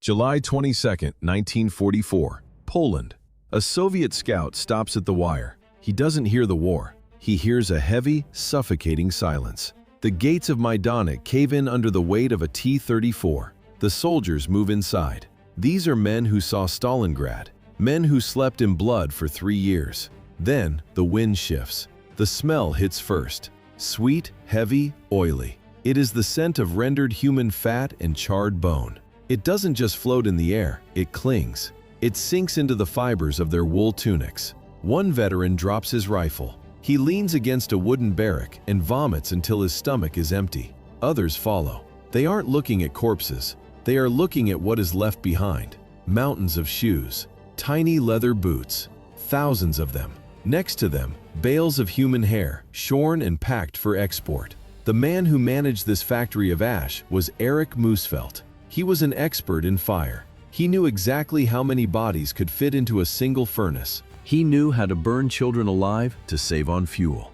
July 22, 1944, Poland. A Soviet scout stops at the wire. He doesn't hear the war. He hears a heavy, suffocating silence. The gates of Majdanek cave in under the weight of a T-34. The soldiers move inside. These are men who saw Stalingrad, men who slept in blood for 3 years. Then, the wind shifts. The smell hits first. Sweet, heavy, oily. It is the scent of rendered human fat and charred bone. It doesn't just float in the air, it clings. It sinks into the fibers of their wool tunics. One veteran drops his rifle. He leans against a wooden barrack and vomits until his stomach is empty. Others follow. They aren't looking at corpses. They are looking at what is left behind. Mountains of shoes, tiny leather boots, thousands of them. Next to them, bales of human hair, shorn and packed for export. The man who managed this factory of ash was Erich Muhsfeldt. He was an expert in fire. He knew exactly how many bodies could fit into a single furnace. He knew how to burn children alive to save on fuel.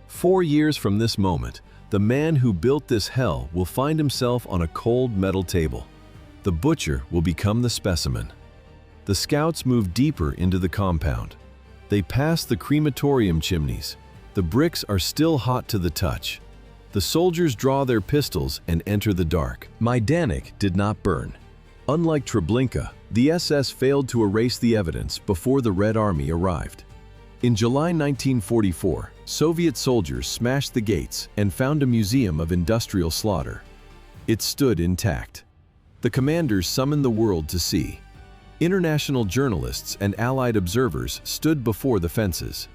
4 years from this moment, the man who built this hell will find himself on a cold metal table. The butcher will become the specimen. The scouts move deeper into the compound. They pass the crematorium chimneys. The bricks are still hot to the touch. The soldiers draw their pistols and enter the dark. Majdanek did not burn. Unlike Treblinka, the SS failed to erase the evidence before the Red Army arrived. In July 1944, Soviet soldiers smashed the gates and found a museum of industrial slaughter. It stood intact. The commanders summoned the world to see. International journalists and Allied observers stood before the fences.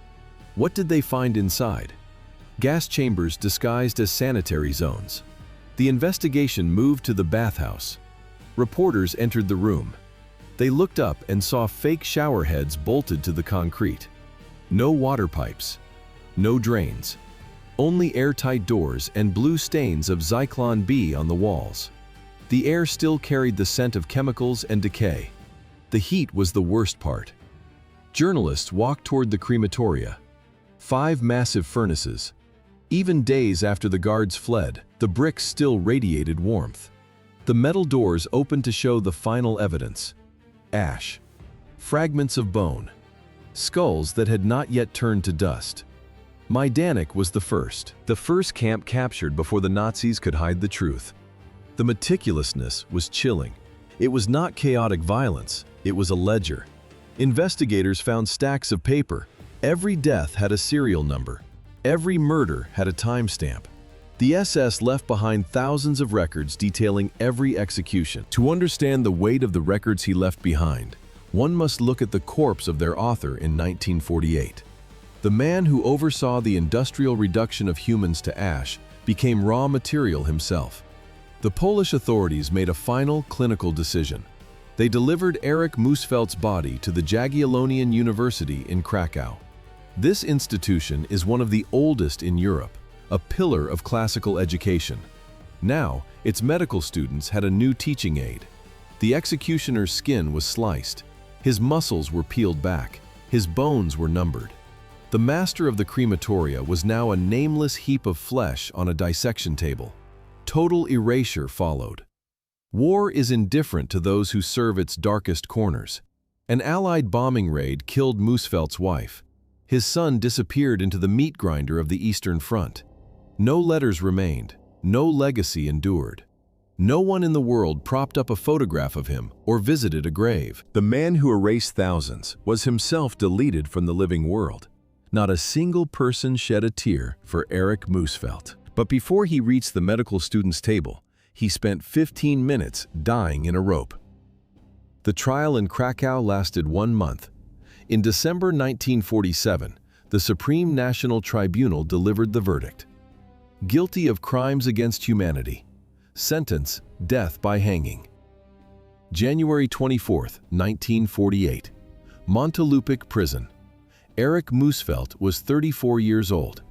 What did they find inside? Gas chambers disguised as sanitary zones. The investigation moved to the bathhouse. Reporters entered the room. They looked up and saw fake shower heads bolted to the concrete. No water pipes. No drains. Only airtight doors and blue stains of Zyklon B on the walls. The air still carried the scent of chemicals and decay. The heat was the worst part. Journalists walked toward the crematoria. 5 massive furnaces. Even days after the guards fled, the bricks still radiated warmth. The metal doors opened to show the final evidence. Ash. Fragments of bone. Skulls that had not yet turned to dust. Majdanek was the first camp captured before the Nazis could hide the truth. The meticulousness was chilling. It was not chaotic violence, it was a ledger. Investigators found stacks of paper. Every death had a serial number. Every murder had a timestamp. The SS left behind thousands of records detailing every execution. To understand the weight of the records he left behind, one must look at the corpse of their author in 1948. The man who oversaw the industrial reduction of humans to ash became raw material himself. The Polish authorities made a final clinical decision. They delivered Erich Muhsfeldt's body to the Jagiellonian University in Krakow. This institution is one of the oldest in Europe, a pillar of classical education. Now, its medical students had a new teaching aid. The executioner's skin was sliced. His muscles were peeled back. His bones were numbered. The master of the crematoria was now a nameless heap of flesh on a dissection table. Total erasure followed. War is indifferent to those who serve its darkest corners. An Allied bombing raid killed Muhsfeldt's wife. His son disappeared into the meat grinder of the Eastern Front. No letters remained. No legacy endured. No one in the world propped up a photograph of him or visited a grave. The man who erased thousands was himself deleted from the living world. Not a single person shed a tear for Erich Muhsfeldt. But before he reached the medical student's table, he spent 15 minutes dying in a rope. The trial in Krakow lasted 1 month. In December 1947, the Supreme National Tribunal delivered the verdict. Guilty of crimes against humanity. Sentence, death by hanging. January 24, 1948. Montelupich Prison. Erich Muhsfeldt was 34 years old.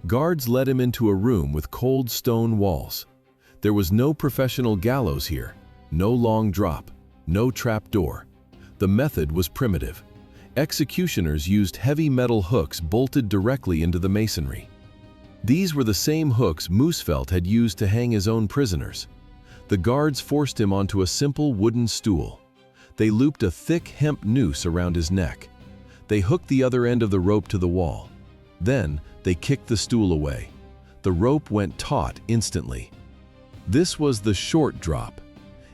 Guards led him into a room with cold stone walls. There was no professional gallows here, no long drop, no trap door. The method was primitive. Executioners used heavy metal hooks bolted directly into the masonry. These were the same hooks Muhsfeldt had used to hang his own prisoners. The guards forced him onto a simple wooden stool. They looped a thick hemp noose around his neck. They hooked the other end of the rope to the wall. Then, they kicked the stool away. The rope went taut instantly. This was the short drop.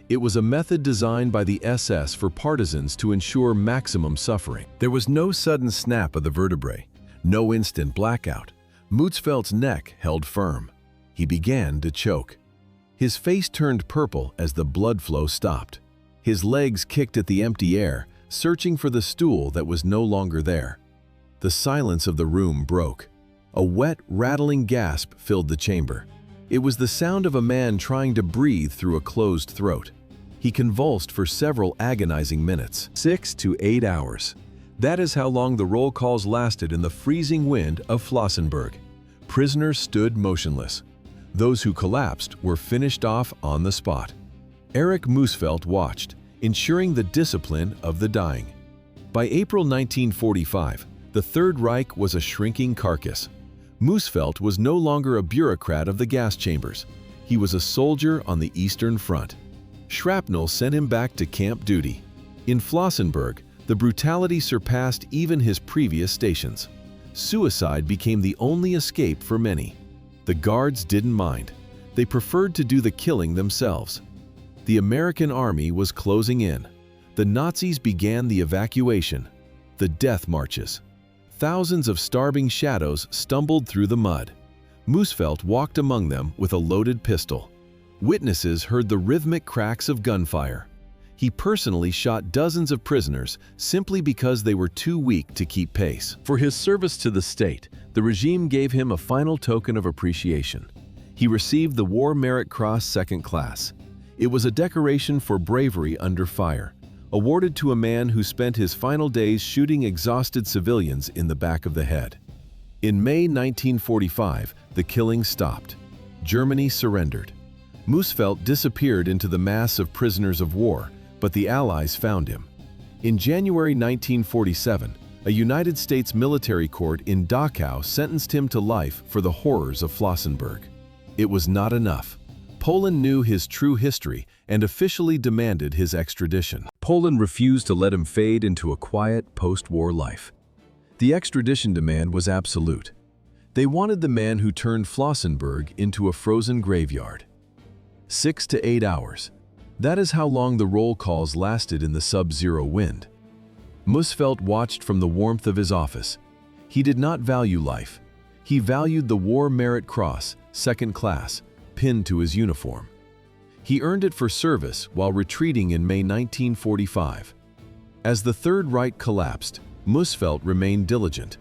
It was a method designed by the SS for partisans to ensure maximum suffering. There was no sudden snap of the vertebrae, no instant blackout. Muhsfeldt's neck held firm. He began to choke. His face turned purple as the blood flow stopped. His legs kicked at the empty air, searching for the stool that was no longer there. The silence of the room broke. A wet, rattling gasp filled the chamber. It was the sound of a man trying to breathe through a closed throat. He convulsed for several agonizing minutes. 6 to 8 hours. That is how long the roll calls lasted in the freezing wind of Flossenburg. Prisoners stood motionless. Those who collapsed were finished off on the spot. Erich Muhsfeldt watched, ensuring the discipline of the dying. By April 1945, the Third Reich was a shrinking carcass. Muhsfeldt was no longer a bureaucrat of the gas chambers. He was a soldier on the Eastern Front. Shrapnel sent him back to camp duty. In Flossenburg, the brutality surpassed even his previous stations. Suicide became the only escape for many. The guards didn't mind. They preferred to do the killing themselves. The American army was closing in. The Nazis began the evacuation, the death marches. Thousands of starving shadows stumbled through the mud. Muhsfeldt walked among them with a loaded pistol. Witnesses heard the rhythmic cracks of gunfire. He personally shot dozens of prisoners simply because they were too weak to keep pace. For his service to the state, the regime gave him a final token of appreciation. He received the War Merit Cross Second Class. It was a decoration for bravery under fire, awarded to a man who spent his final days shooting exhausted civilians in the back of the head. In May 1945, the killing stopped. Germany surrendered. Muhsfeldt disappeared into the mass of prisoners of war, but the Allies found him. In January 1947, a United States military court in Dachau sentenced him to life for the horrors of Flossenburg. It was not enough. Poland knew his true history and officially demanded his extradition. Poland refused to let him fade into a quiet post-war life. The extradition demand was absolute. They wanted the man who turned Flossenburg into a frozen graveyard. 6 to 8 hours. That is how long the roll calls lasted in the sub-zero wind. Muhsfeldt watched from the warmth of his office. He did not value life. He valued the War Merit Cross, Second Class, pinned to his uniform. He earned it for service while retreating in May 1945. As the Third Reich collapsed, Muhsfeldt remained diligent.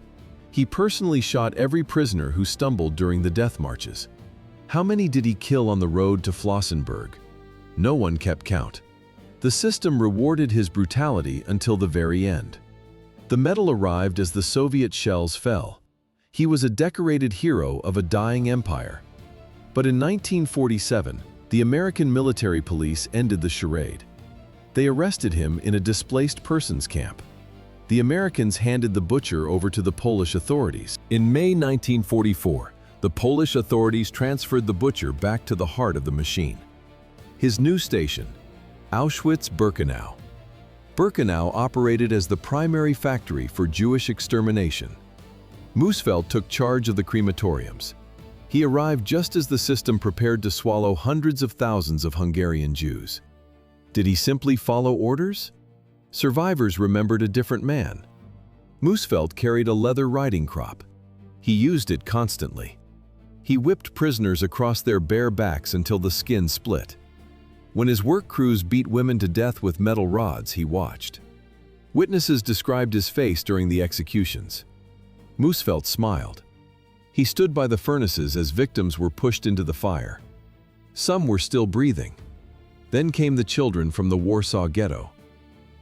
He personally shot every prisoner who stumbled during the death marches. How many did he kill on the road to Flossenburg? No one kept count. The system rewarded his brutality until the very end. The medal arrived as the Soviet shells fell. He was a decorated hero of a dying empire. But in 1947, the American military police ended the charade. They arrested him in a displaced persons camp. The Americans handed the butcher over to the Polish authorities. In May 1944, the Polish authorities transferred the butcher back to the heart of the machine. His new station, Auschwitz-Birkenau. Birkenau operated as the primary factory for Jewish extermination. Muhsfeldt took charge of the crematoriums. He arrived just as the system prepared to swallow hundreds of thousands of Hungarian Jews. Did he simply follow orders? Survivors remembered a different man. Muhsfeldt carried a leather riding crop. He used it constantly. He whipped prisoners across their bare backs until the skin split. When his work crews beat women to death with metal rods, he watched. Witnesses described his face during the executions. Muhsfeldt smiled. He stood by the furnaces as victims were pushed into the fire. Some were still breathing. Then came the children from the Warsaw Ghetto.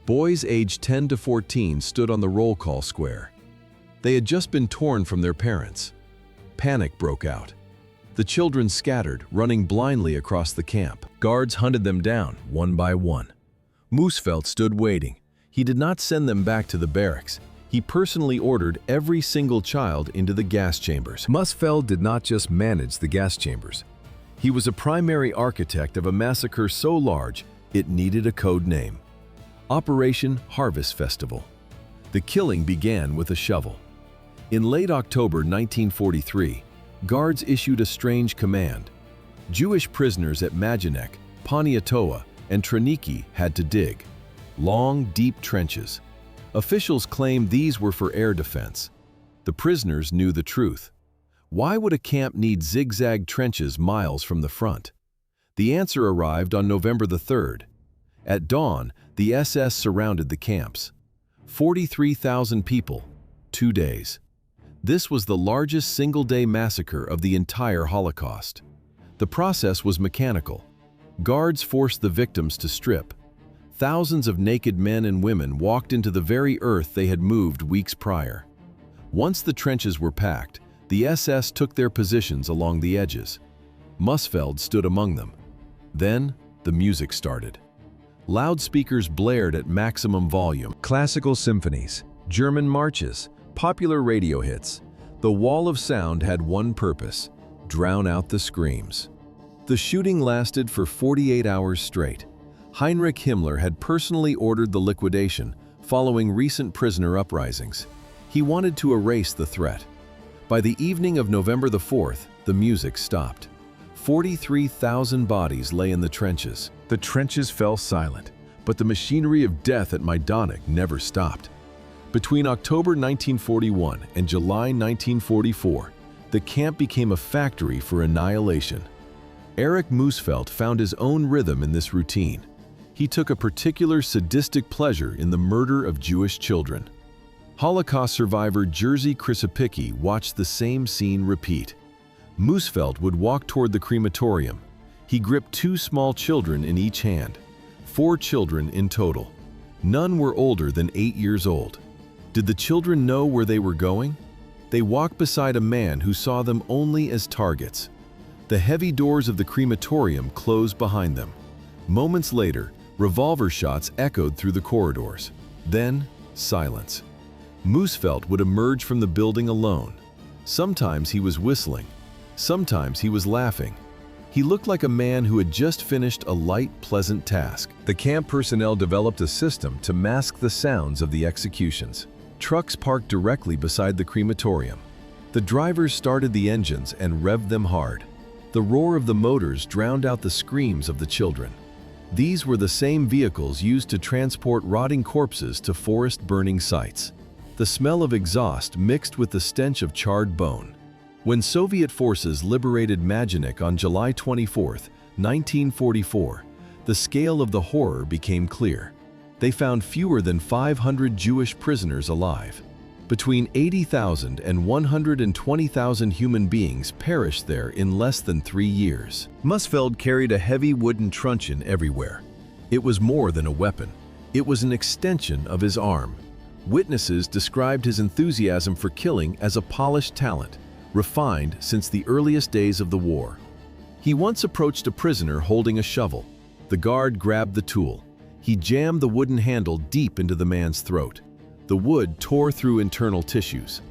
Boys aged 10 to 14 stood on the roll call square. They had just been torn from their parents. Panic broke out. The children scattered, running blindly across the camp. Guards hunted them down, one by one. Muhsfeldt stood waiting. He did not send them back to the barracks. He personally ordered every single child into the gas chambers. Muhsfeldt did not just manage the gas chambers. He was a primary architect of a massacre so large it needed a code name. Operation Harvest Festival. The killing began with a shovel. In late October 1943, guards issued a strange command. Jewish prisoners at Majdanek, Poniatowa, and Traniki had to dig long, deep trenches. Officials claimed these were for air defense. The prisoners knew the truth. Why would a camp need zigzag trenches miles from the front? The answer arrived on November the 3rd. At dawn, the SS surrounded the camps. 43,000 people, 2 days. This was the largest single-day massacre of the entire Holocaust. The process was mechanical. Guards forced the victims to strip. Thousands of naked men and women walked into the very earth they had moved weeks prior. Once the trenches were packed, the SS took their positions along the edges. Muhsfeldt stood among them. Then, the music started. Loudspeakers blared at maximum volume. Classical symphonies, German marches, popular radio hits. The wall of sound had one purpose: drown out the screams. The shooting lasted for 48 hours straight. Heinrich Himmler had personally ordered the liquidation following recent prisoner uprisings. He wanted to erase the threat. By the evening of November the 4th, the music stopped. 43,000 bodies lay in the trenches. The trenches fell silent, but the machinery of death at Majdanek never stopped. Between October 1941 and July 1944, the camp became a factory for annihilation. Erich Muhsfeldt found his own rhythm in this routine. He took a particular sadistic pleasure in the murder of Jewish children. Holocaust survivor Jerzy Krzypicki watched the same scene repeat. Muhsfeldt would walk toward the crematorium. He gripped 2 small children in each hand, 4 children in total. None were older than 8 years old. Did the children know where they were going? They walked beside a man who saw them only as targets. The heavy doors of the crematorium closed behind them. Moments later, revolver shots echoed through the corridors. Then, silence. Muhsfeldt would emerge from the building alone. Sometimes he was whistling. Sometimes he was laughing. He looked like a man who had just finished a light, pleasant task. The camp personnel developed a system to mask the sounds of the executions. Trucks parked directly beside the crematorium. The drivers started the engines and revved them hard. The roar of the motors drowned out the screams of the children. These were the same vehicles used to transport rotting corpses to forest-burning sites. The smell of exhaust mixed with the stench of charred bone. When Soviet forces liberated Majdanek on July 24, 1944, the scale of the horror became clear. They found fewer than 500 Jewish prisoners alive. Between 80,000 and 120,000 human beings perished there in less than 3 years. Muhsfeldt carried a heavy wooden truncheon everywhere. It was more than a weapon. It was an extension of his arm. Witnesses described his enthusiasm for killing as a polished talent, refined since the earliest days of the war. He once approached a prisoner holding a shovel. The guard grabbed the tool. He jammed the wooden handle deep into the man's throat. The wood tore through internal tissues.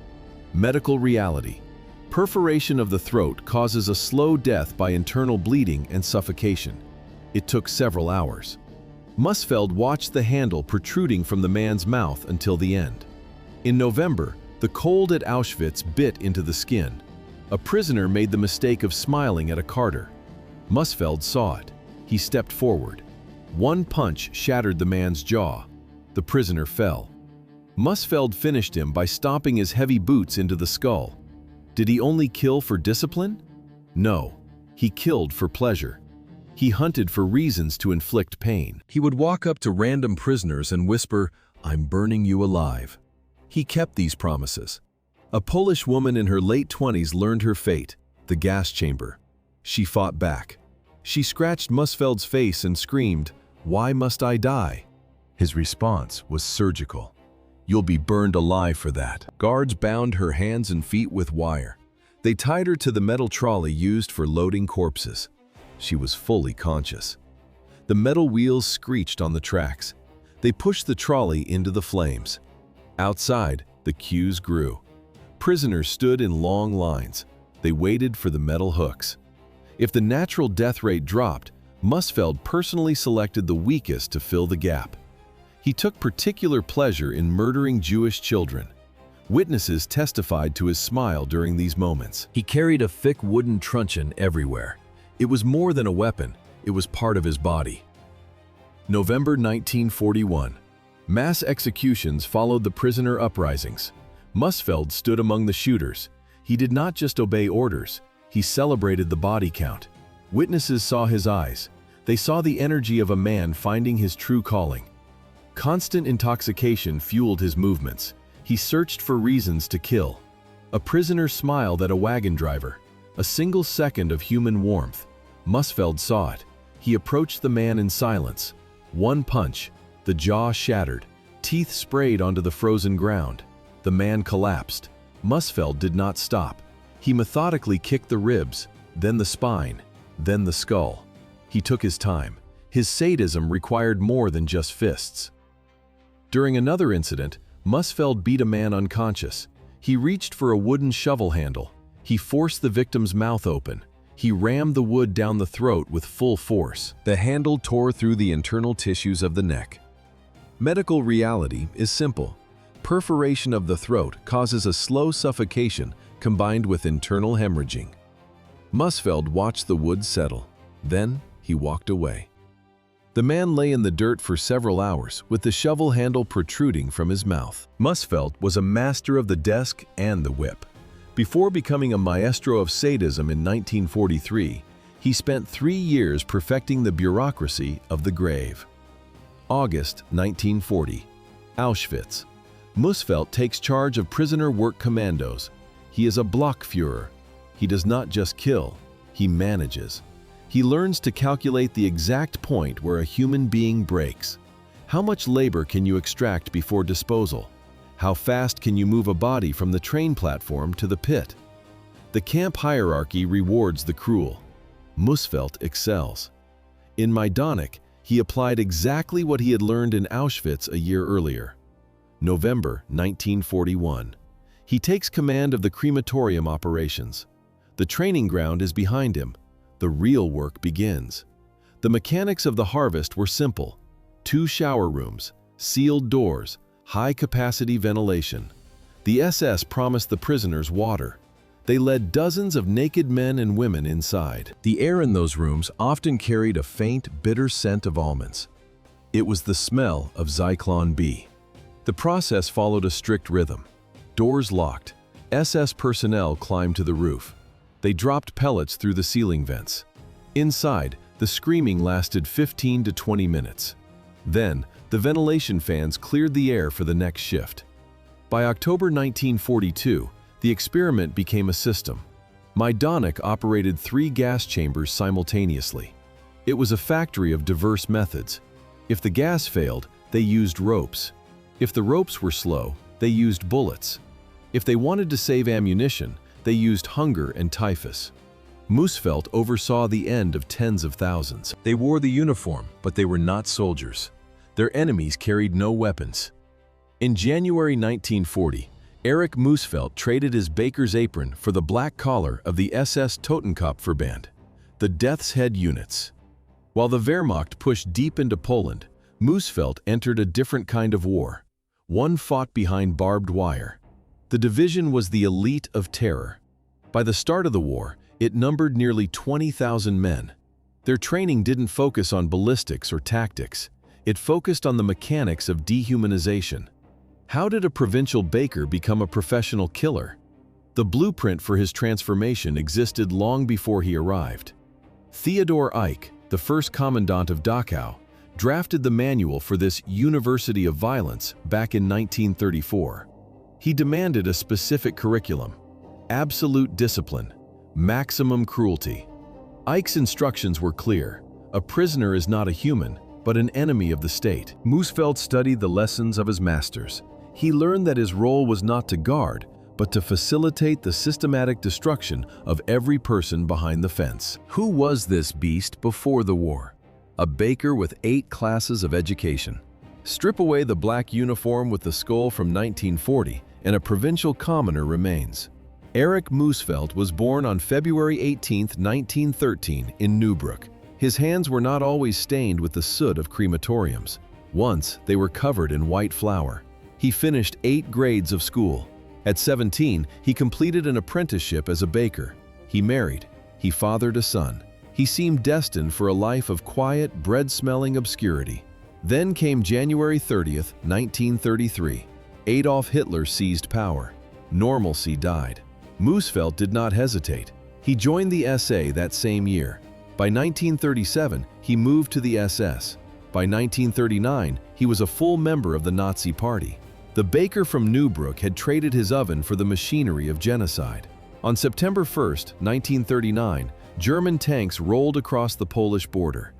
Medical reality. Perforation of the throat causes a slow death by internal bleeding and suffocation. It took several hours. Muhsfeldt watched the handle protruding from the man's mouth until the end. In November, the cold at Auschwitz bit into the skin. A prisoner made the mistake of smiling at a carter. Muhsfeldt saw it. He stepped forward. One punch shattered the man's jaw. The prisoner fell. Muhsfeldt finished him by stomping his heavy boots into the skull. Did he only kill for discipline? No, he killed for pleasure. He hunted for reasons to inflict pain. He would walk up to random prisoners and whisper, "I'm burning you alive." He kept these promises. A Polish woman in her late 20s learned her fate, the gas chamber. She fought back. She scratched Muhsfeldt's face and screamed, "Why must I die?" His response was surgical. "You'll be burned alive for that." Guards bound her hands and feet with wire. They tied her to the metal trolley used for loading corpses. She was fully conscious. The metal wheels screeched on the tracks. They pushed the trolley into the flames. Outside, the queues grew. Prisoners stood in long lines. They waited for the metal hooks. If the natural death rate dropped, Muhsfeldt personally selected the weakest to fill the gap. He took particular pleasure in murdering Jewish children. Witnesses testified to his smile during these moments. He carried a thick wooden truncheon everywhere. It was more than a weapon, it was part of his body. November 1941. Mass executions followed the prisoner uprisings. Muhsfeldt stood among the shooters. He did not just obey orders, he celebrated the body count. Witnesses saw his eyes. They saw the energy of a man finding his true calling. Constant intoxication fueled his movements. He searched for reasons to kill. A prisoner smiled at a wagon driver. A single second of human warmth. Muhsfeldt saw it. He approached the man in silence. One punch. The jaw shattered. Teeth sprayed onto the frozen ground. The man collapsed. Muhsfeldt did not stop. He methodically kicked the ribs, then the spine, then the skull. He took his time. His sadism required more than just fists. During another incident, Muhsfeldt beat a man unconscious. He reached for a wooden shovel handle. He forced the victim's mouth open. He rammed the wood down the throat with full force. The handle tore through the internal tissues of the neck. Medical reality is simple. Perforation of the throat causes a slow suffocation combined with internal hemorrhaging. Muhsfeldt watched the wood settle. Then he walked away. The man lay in the dirt for several hours with the shovel handle protruding from his mouth. Muhsfeldt was a master of the desk and the whip. Before becoming a maestro of sadism in 1943, he spent 3 years perfecting the bureaucracy of the grave. August 1940. Auschwitz. Muhsfeldt takes charge of prisoner work commandos. He is a Blockführer. He does not just kill, he manages. He learns to calculate the exact point where a human being breaks. How much labor can you extract before disposal? How fast can you move a body from the train platform to the pit? The camp hierarchy rewards the cruel. Muhsfeldt excels. In Majdanek, he applied exactly what he had learned in Auschwitz a year earlier. November 1941. He takes command of the crematorium operations. The training ground is behind him. The real work begins. The mechanics of the harvest were simple. 2 shower rooms, sealed doors, high-capacity ventilation. The SS promised the prisoners water. They led dozens of naked men and women inside. The air in those rooms often carried a faint, bitter scent of almonds. It was the smell of Zyklon B. The process followed a strict rhythm. Doors locked. SS personnel climbed to the roof. They dropped pellets through the ceiling vents. Inside, the screaming lasted 15 to 20 minutes. Then, the ventilation fans cleared the air for the next shift. By October 1942, the experiment became a system. Majdanek operated 3 gas chambers simultaneously. It was a factory of diverse methods. If the gas failed, they used ropes. If the ropes were slow, they used bullets. If they wanted to save ammunition, they used hunger and typhus. Muhsfeldt oversaw the end of tens of thousands. They wore the uniform, but they were not soldiers. Their enemies carried no weapons. In January 1940, Erich Muhsfeldt traded his baker's apron for the black collar of the SS Totenkopfverband, the Death's Head units. While the Wehrmacht pushed deep into Poland, Muhsfeldt entered a different kind of war. One fought behind barbed wire. The division was the elite of terror. By the start of the war, it numbered nearly 20,000 men. Their training didn't focus on ballistics or tactics. It focused on the mechanics of dehumanization. How did a provincial baker become a professional killer? The blueprint for his transformation existed long before he arrived. Theodor Eich, the first commandant of Dachau, drafted the manual for this University of Violence back in 1934. He demanded a specific curriculum: absolute discipline, maximum cruelty. Eich's instructions were clear. A prisoner is not a human, but an enemy of the state. Muhsfeldt studied the lessons of his masters. He learned that his role was not to guard, but to facilitate the systematic destruction of every person behind the fence. Who was this beast before the war? A baker with 8 classes of education. Strip away the black uniform with the skull from 1940, and a provincial commoner remains. Erich Muhsfeldt was born on February 18, 1913, in Newbrook. His hands were not always stained with the soot of crematoriums. Once, they were covered in white flour. He finished 8 grades of school. At 17, he completed an apprenticeship as a baker. He married. He fathered a son. He seemed destined for a life of quiet, bread-smelling obscurity. Then came January 30, 1933. Adolf Hitler seized power. Normalcy died. Muhsfeldt did not hesitate. He joined the SA that same year. By 1937, he moved to the SS. By 1939, he was a full member of the Nazi Party. The baker from Newbrook had traded his oven for the machinery of genocide. On September 1, 1939, German tanks rolled across the Polish border.